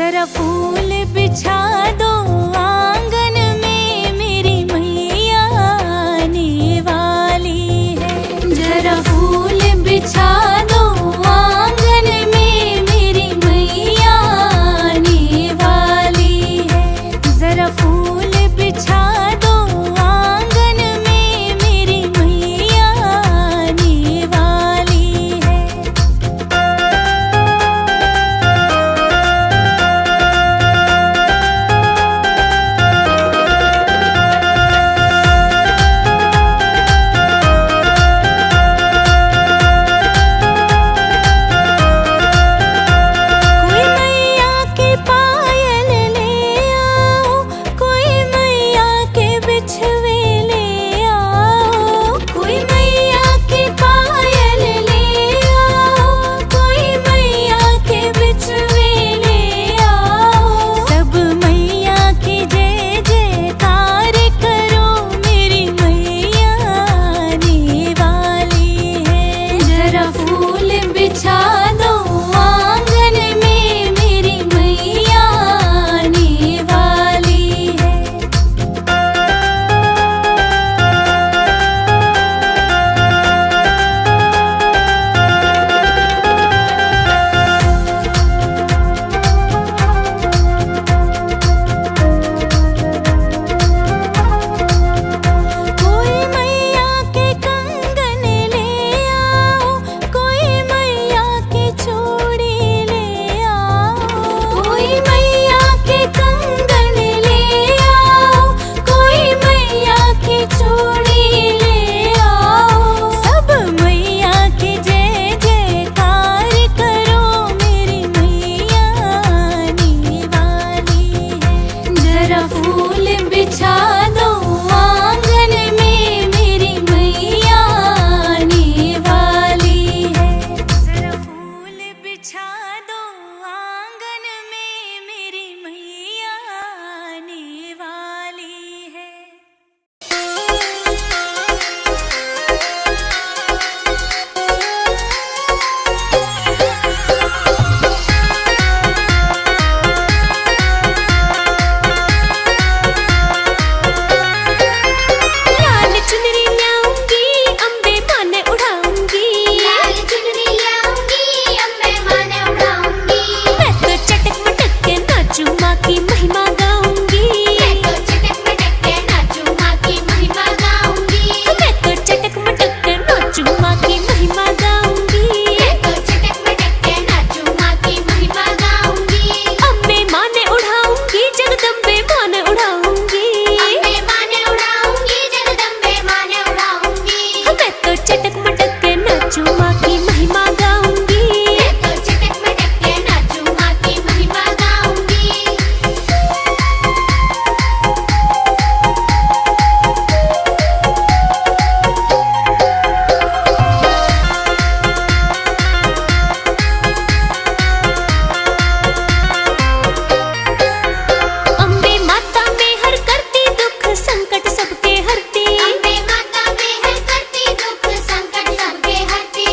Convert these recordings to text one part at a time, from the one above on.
जरा फूल बिछा दो आंगन में, मेरी मैया आने वाली है। जरा फूल बिछा दो आंगन में, मेरी मैया आने वाली है। जरा फूल बिछा दो आंगन में, मेरी मैया आने वाली है।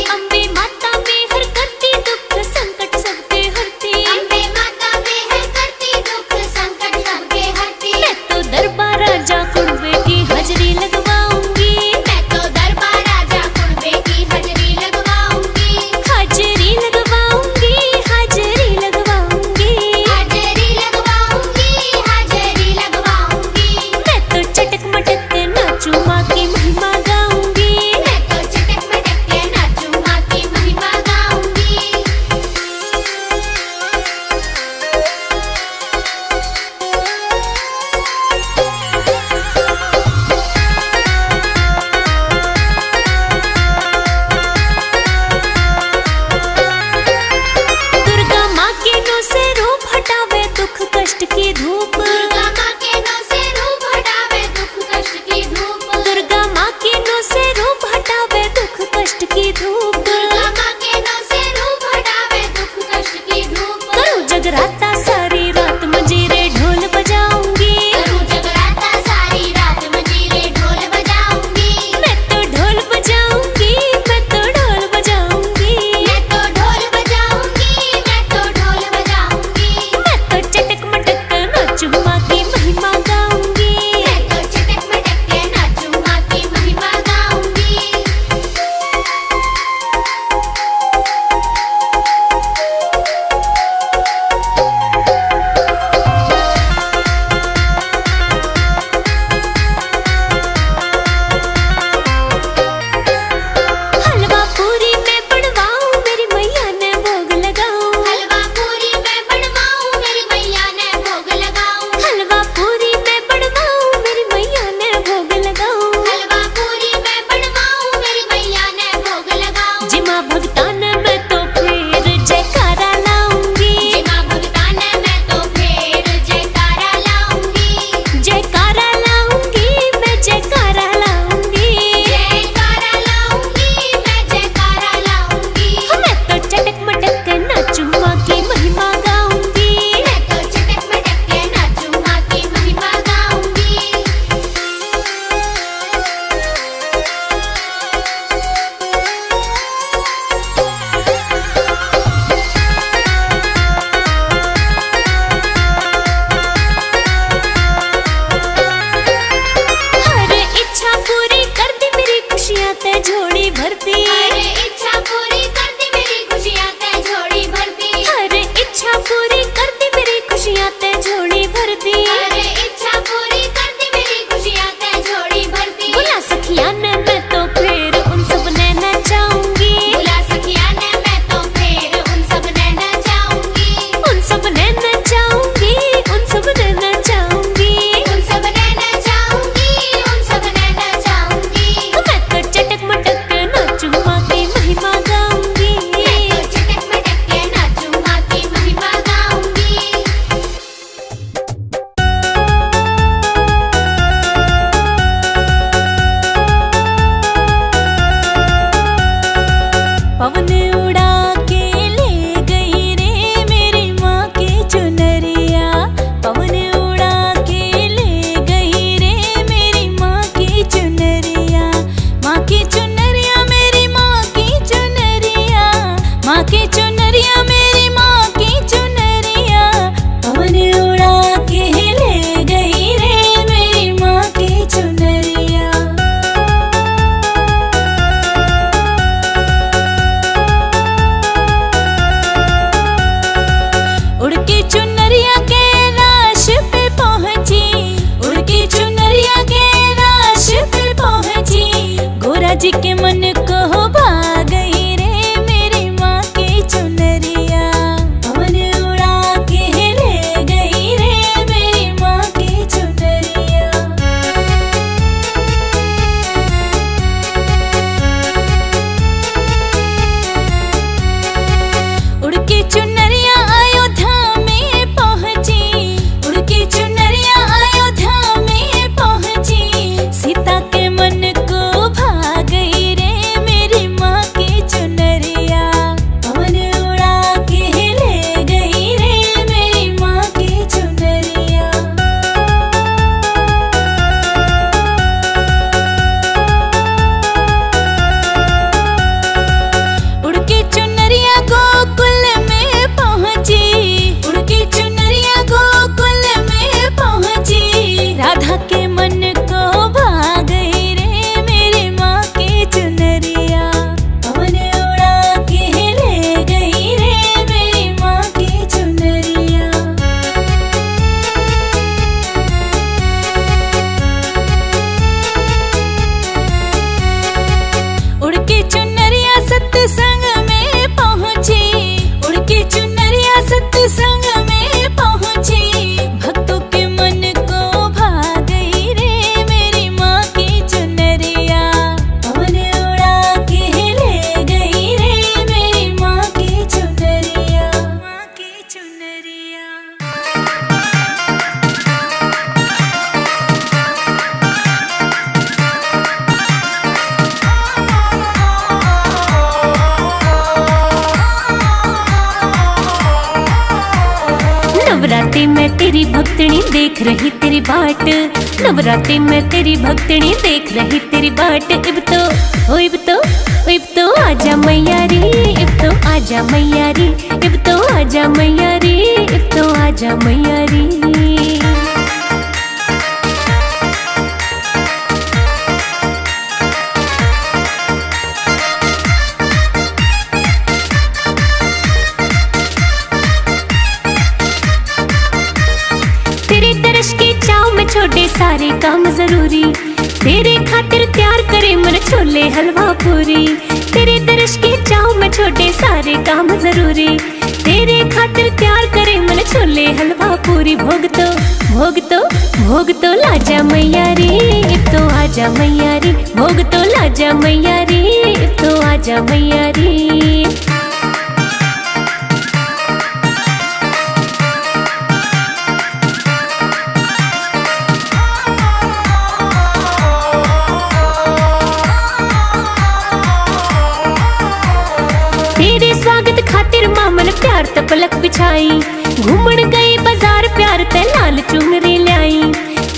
अम्बे माता झोली भरती। अरे इच्छा पूरी करती मेरी खुशियाँ ते झोली भरती। अरे इच्छा पूरी करती मेरी खुशियाँ ते झोली भरती। अरे इच्छा पूरी करती मेरी खुशियाँ ते झोली भरती। बुला सखिया ने मैं तो फिर उन सब ने नचाऊंगी। बुला सखिया ने मैं तो फिर उन सब ने नचाऊंगी। उन सब ने नचाऊंगी, उन सब ने नचाऊंगी। उन सब ने नचाऊंगी, उन सब ने नचाऊंगी। मैं तो चटक मटक के नाचूं माँ की महिमा गाऊंगी। मैं तो चटक मटक के नाचूं माँ की महिमा गाऊंगी। पवन उड़ा के ले गई रे मेरी माँ की चुनरिया। पवन उड़ा के ले गई रे मेरी माँ की चुनरिया। माँ की चुनरिया मेरी माँ की चुनरिया। माँ की चुनरिया मेरी माँ की चुनरिया। पवन उड़ा के ले गई रे मेरी माँ की चुनरिया। उड़ के चुनरिया कैलाश पे पहुंची। उड़ के चुनरिया कैलाश पे पहुंची। गोरा जी के मन को भा गई रे मेरी माँ की चुनरिया। पवन उड़ा के ले गई रे मेरी माँ की चुनरिया। उड़ के चुनरिया अयोध्या में पहुंची। उड़ के चुनरिया अयोध्या में पहुंची। सीता के मन को भा गई रे मेरी माँ की चुनरिया। पवन उड़ा के ले गई रे मेरी माँ की चुनरिया। उड़ के चुनरिया गोकुल में पहुंची। उड़ के चुनरिया गोकुल में पहुंची। राधा के मन को भा गई रे मेरी माँ की चुनरिया। पवन उड़ा के ले गई रे मेरी माँ की चुनरिया। उड़ के चुनरिया सत्संग में पहुंची। उड़ के चुनरिया सत्संग में पहुंची। भक्तों के मन को भा गई रे मेरी माँ की चुनरिया। पवन उड़ा के ले गई रे मेरी माँ की चुनरिया। माँ की चुनरिया। नवरात्रि में तेरी भक्तनी देख रही तेरी बाट। नवरात्रि में तेरी भक्तनी देख रही तेरी बाट। इब तो आजा मैया रे। इब तो आजा मैया रे। इब तो आजा मैया रे। इब तो आजा मैया रे। तेरे दर्श की चाव में छोटे सारे काम जरूरी। तेरे खातिर तैयार करे मन छोले हलवा पूरी। तेरे दर्श की चाव में छोटे सारे काम जरूरी। तेरे खातिर तैयार करे मन छोले हलवा पूरी। भोग तो लाजा मैया रे। इब तो आजा मैया रे। भोग तो लाजा मैया रे। इब तो आजा मैया रे। तेरे स्वागत खातिर मामन प्यार त पलक बिछाई। घूमन गई बाजार प्यार ते लाल चुनरी लाई।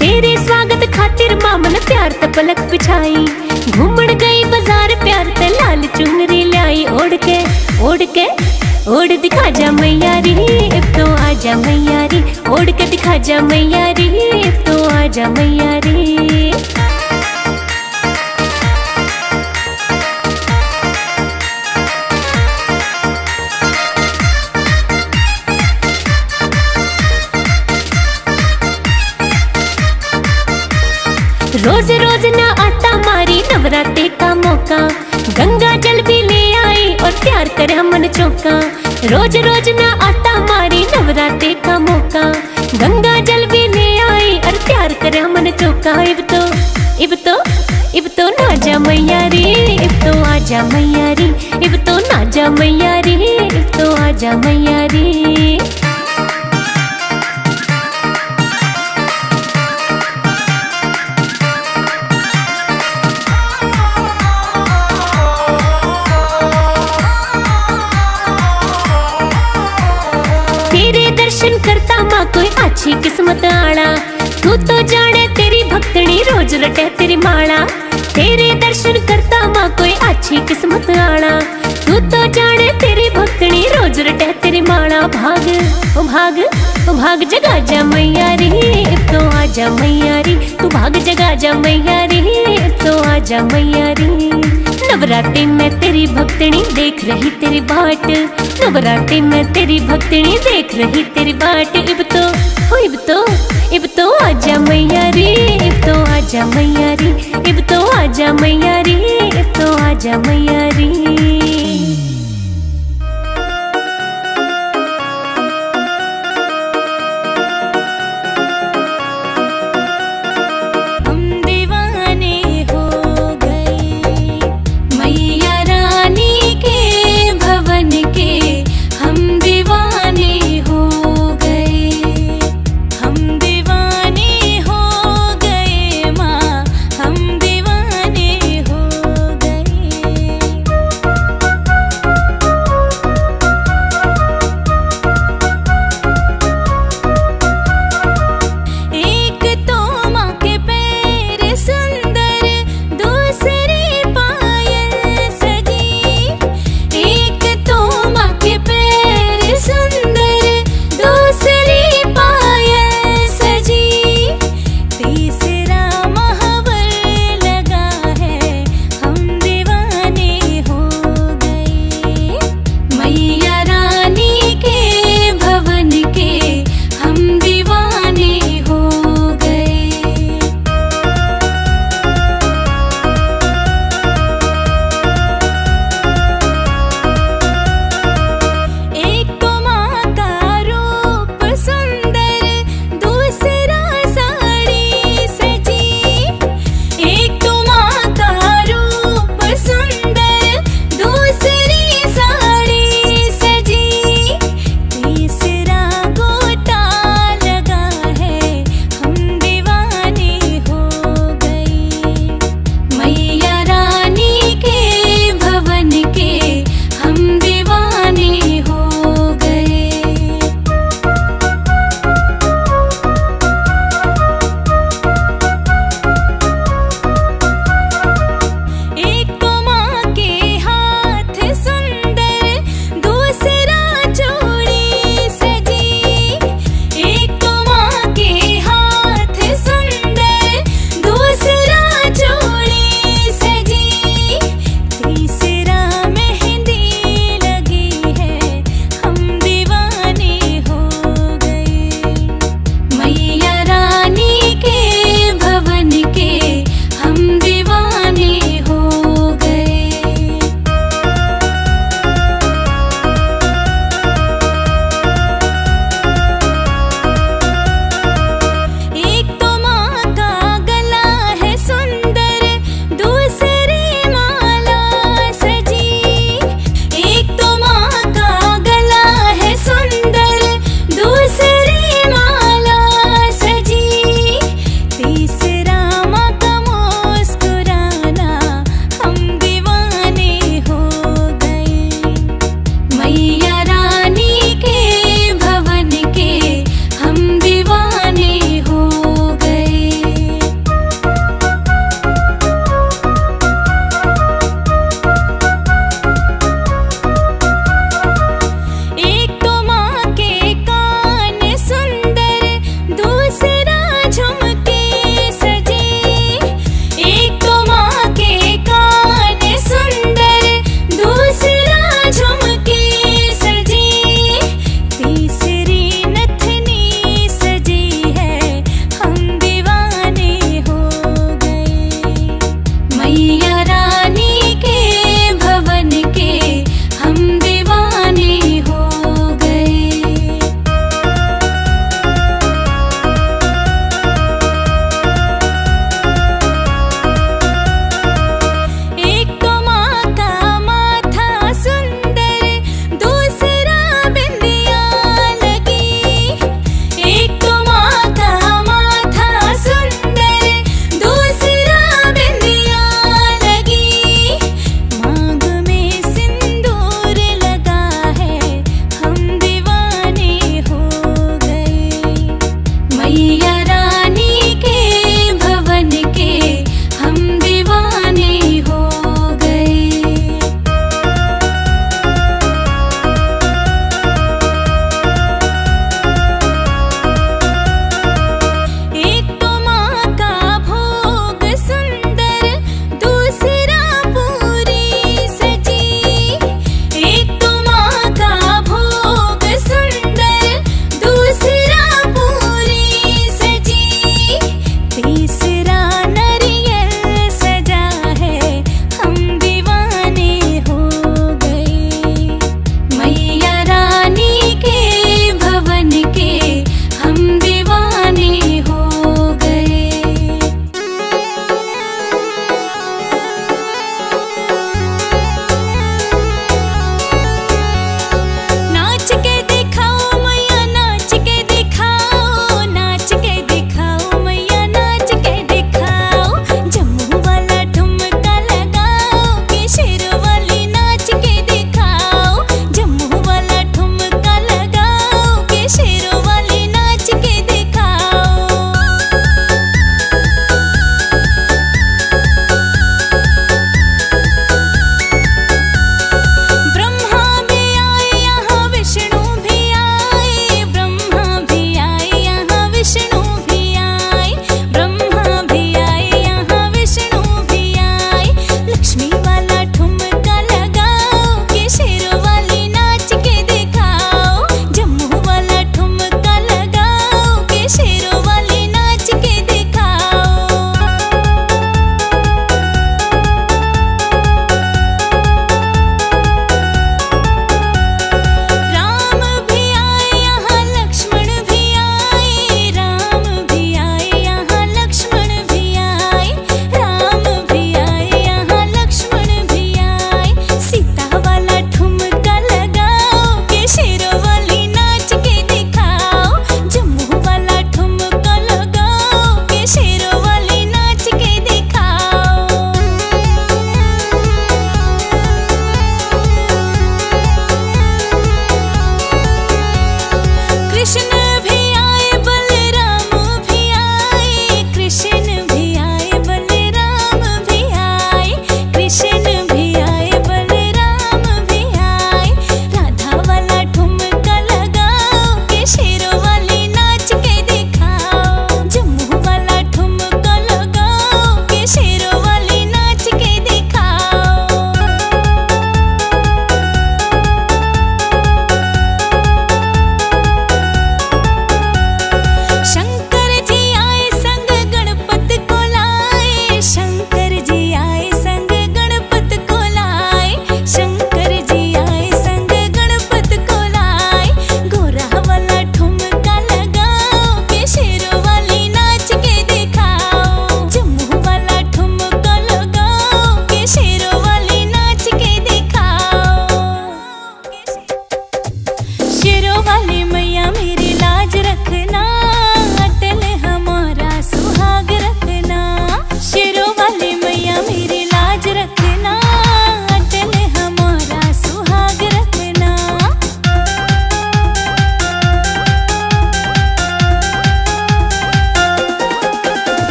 तेरे स्वागत खातिर मामन प्यार त पलक बिछाई। घूमन गई बाजार प्यार ते लाल चुनरी लाई। ओढ़ दिखा जा मैया रे। अब तो आजा मैया रे। ओढ़ के दिखा जा मैया रे। अब तो आजा मैया रे। नवरात्रे का मौका, गंगा जल भी ले आई और प्यार करे मन चौका। रोज रोज ना आता मारी नवरात्रे का मौका, गंगा जल भी ले आई और प्यार करे मन चौका। इब तो ना जा मैया रे, इब तो आजा मैया रे, इब तो ना जा मैया रे, इब तो आजा मैया रे। तेरे दर्शन करता माँ कोई अच्छी किस्मत आना, तू तो जाने तेरी भक्तनी रोज रटे तेरी माला। तेरे दर्शन करता माँ कोई अच्छी किस्मत आना, तू तो जाने तेरी भक्तनी रोज रटे तेरी माला। भाग ओ भाग ओ भाग जगा जा मैया रे, अब तो आजा मैया रे, तू भाग जगा जा मैया रे, अब तो आजा मैया रे। नवरात्रि में तेरी भक्तनी देख रही तेरी बाट, नवरात्रि में तेरी भक्तनी देख रही तेरी बाट। इब तो आजा मैया रे, इब तो आजा मैया रे, इब तो आजा मैया रे, इब तो आजा मैया रे।